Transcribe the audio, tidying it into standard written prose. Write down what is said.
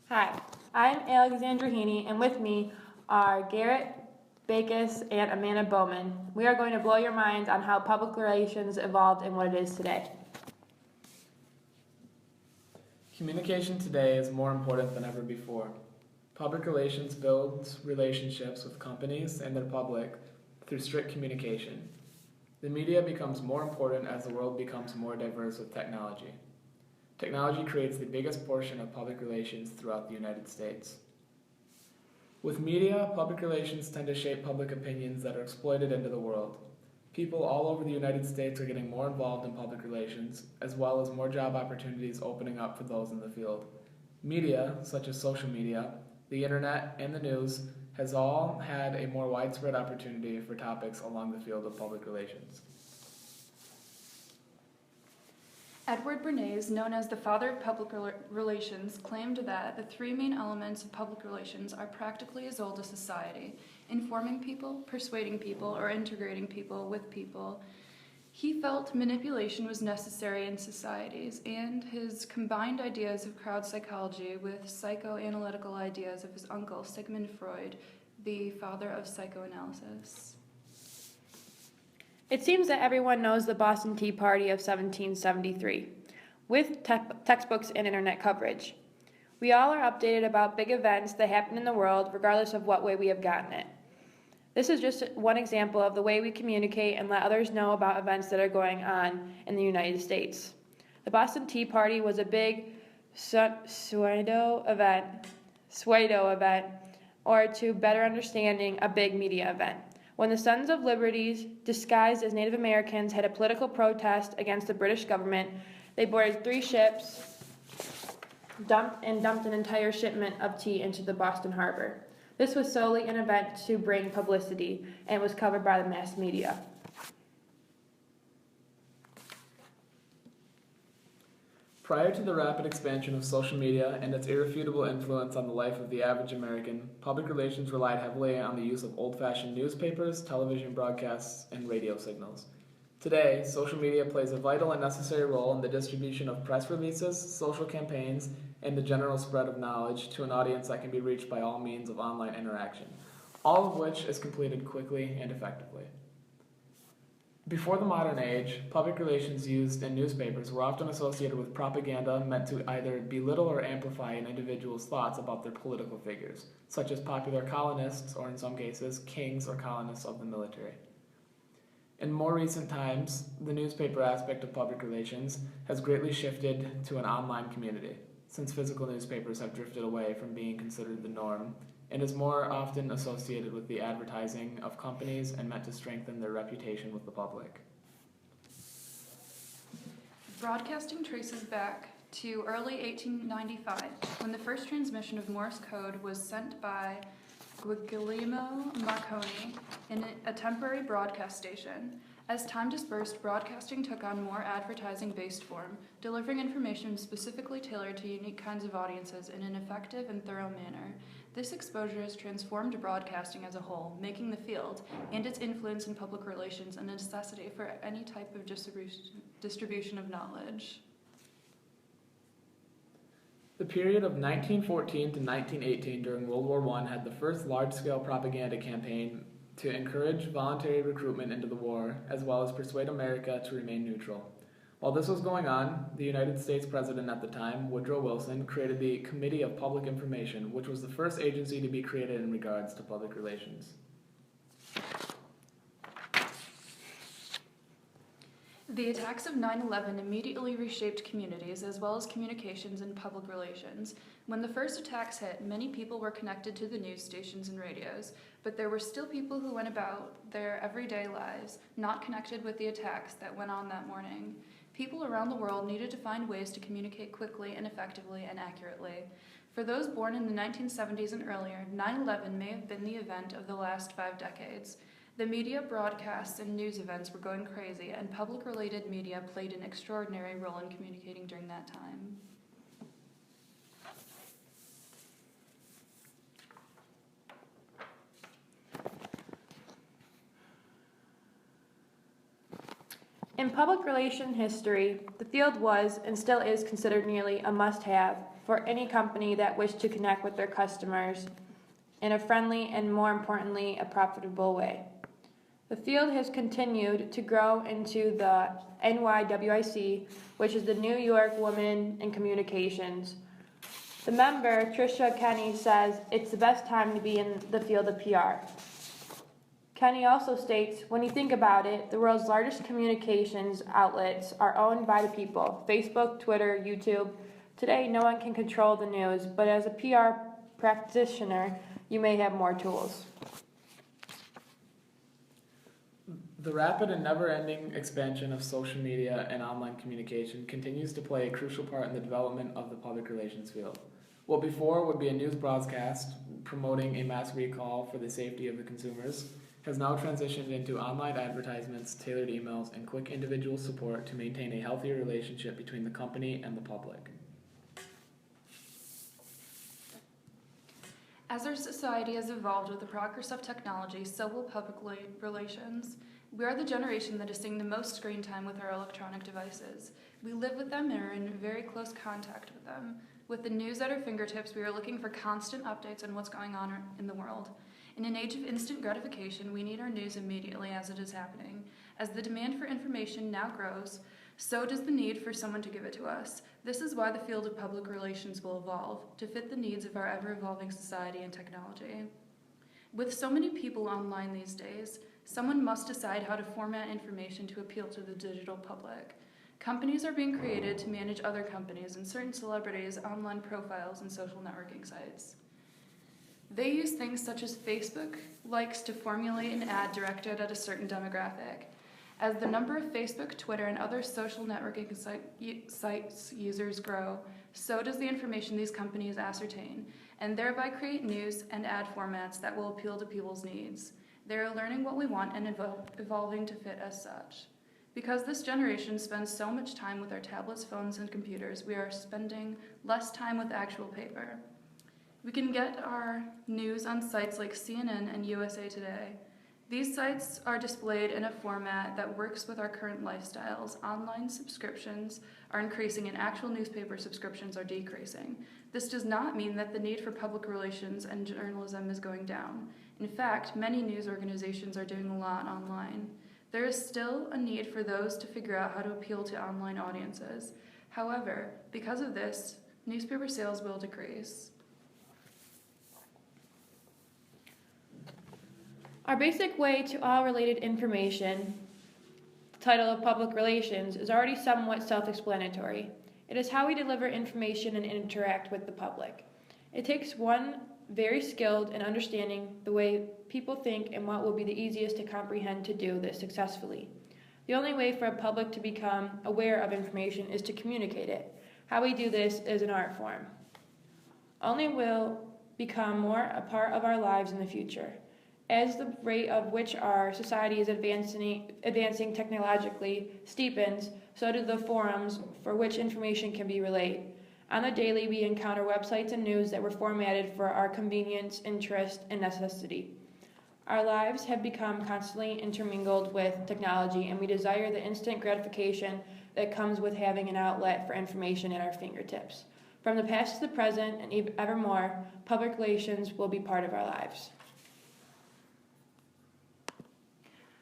Hi, I'm Alexandra Heaney, and with me are Garrett Bacus and Amanda Bowman. We are going to blow your minds on how public relations evolved and what it is today. Communication today is more important than ever before. Public relations builds relationships with companies and their public through strict communication. The media becomes more important as the world becomes more diverse with technology. Technology creates the biggest portion of public relations throughout the United States. With media, public relations tend to shape public opinions that are exploited into the world. People all over the United States are getting more involved in public relations, as well as more job opportunities opening up for those in the field. Media, such as social media, the internet, and the news, has all had a more widespread opportunity for topics along the field of public relations. Edward Bernays, known as the father of public relations, claimed that the three main elements of public relations are practically as old as society: informing people, persuading people, or integrating people with people. He felt manipulation was necessary in societies, and his combined ideas of crowd psychology with psychoanalytical ideas of his uncle, Sigmund Freud, the father of psychoanalysis. It seems that everyone knows the Boston Tea Party of 1773, with textbooks and internet coverage. We all are updated about big events that happen in the world, regardless of what way we have gotten it. This is just one example of the way we communicate and let others know about events that are going on in the United States. The Boston Tea Party was a big pseudo event, or to better understanding, a big media event. When the Sons of Liberty, disguised as Native Americans, had a political protest against the British government, they boarded 3 ships, dumped an entire shipment of tea into the Boston harbor. This was solely an event to bring publicity, and was covered by the mass media. Prior to the rapid expansion of social media and its irrefutable influence on the life of the average American, public relations relied heavily on the use of old-fashioned newspapers, television broadcasts, and radio signals. Today, social media plays a vital and necessary role in the distribution of press releases, social campaigns, and the general spread of knowledge to an audience that can be reached by all means of online interaction, all of which is completed quickly and effectively. Before the modern age, public relations used in newspapers were often associated with propaganda meant to either belittle or amplify an individual's thoughts about their political figures, such as popular colonists, or in some cases, kings or colonists of the military. In more recent times, the newspaper aspect of public relations has greatly shifted to an online community, since physical newspapers have drifted away from being considered the norm and is more often associated with the advertising of companies and meant to strengthen their reputation with the public. Broadcasting traces back to early 1895, when the first transmission of Morse code was sent by Guglielmo Marconi in a temporary broadcast station. As time dispersed, broadcasting took on more advertising-based form, delivering information specifically tailored to unique kinds of audiences in an effective and thorough manner. This exposure has transformed broadcasting as a whole, making the field and its influence in public relations a necessity for any type of distribution of knowledge. The period of 1914 to 1918 during World War I had the first large-scale propaganda campaign to encourage voluntary recruitment into the war, as well as persuade America to remain neutral. While this was going on, the United States President at the time, Woodrow Wilson, created the Committee of Public Information, which was the first agency to be created in regards to public relations. The attacks of 9/11 immediately reshaped communities as well as communications and public relations. When the first attacks hit, many people were connected to the news stations and radios, but there were still people who went about their everyday lives, not connected with the attacks that went on that morning. People around the world needed to find ways to communicate quickly and effectively and accurately. For those born in the 1970s and earlier, 9/11 may have been the event of the last 5 decades. The media broadcasts and news events were going crazy, and public-related media played an extraordinary role in communicating during that time. In public relation history, the field was and still is considered nearly a must-have for any company that wished to connect with their customers in a friendly and, more importantly, a profitable way. The field has continued to grow into the NYWIC, which is the New York Women in Communications. The member, Tricia Kenny, says it's the best time to be in the field of PR. Kenny also states, when you think about it, the world's largest communications outlets are owned by the people: Facebook, Twitter, YouTube. Today, no one can control the news, but as a PR practitioner, you may have more tools. The rapid and never-ending expansion of social media and online communication continues to play a crucial part in the development of the public relations field. What before would be a news broadcast promoting a mass recall for the safety of the consumers has now transitioned into online advertisements, tailored emails, and quick individual support to maintain a healthier relationship between the company and the public. As our society has evolved with the progress of technology, so will public relations. We are the generation that is seeing the most screen time with our electronic devices. We live with them and are in very close contact with them. With the news at our fingertips, we are looking for constant updates on what's going on in the world. In an age of instant gratification, we need our news immediately as it is happening. As the demand for information now grows, so does the need for someone to give it to us. This is why the field of public relations will evolve, to fit the needs of our ever-evolving society and technology. With so many people online these days, someone must decide how to format information to appeal to the digital public. Companies are being created to manage other companies and certain celebrities' online profiles and social networking sites. They use things such as Facebook likes to formulate an ad directed at a certain demographic. As the number of Facebook, Twitter, and other social networking sites users grow, so does the information these companies ascertain, and thereby create news and ad formats that will appeal to people's needs. They are learning what we want and evolving to fit as such. Because this generation spends so much time with our tablets, phones, and computers, we are spending less time with actual paper. We can get our news on sites like CNN and USA Today. These sites are displayed in a format that works with our current lifestyles. Online subscriptions are increasing and actual newspaper subscriptions are decreasing. This does not mean that the need for public relations and journalism is going down. In fact, many news organizations are doing a lot online. There is still a need for those to figure out how to appeal to online audiences. However, because of this, newspaper sales will decrease. Our basic way to all related information, the title of public relations, is already somewhat self-explanatory. It is how we deliver information and interact with the public. It takes one very skilled in understanding the way people think and what will be the easiest to comprehend to do this successfully. The only way for a public to become aware of information is to communicate it. How we do this is an art form. Only will become more a part of our lives in the future. As the rate of which our society is advancing technologically steepens, so do the forums for which information can be relayed. On the daily, we encounter websites and news that were formatted for our convenience, interest, and necessity. Our lives have become constantly intermingled with technology, and we desire the instant gratification that comes with having an outlet for information at our fingertips. From the past to the present, and evermore, public relations will be part of our lives.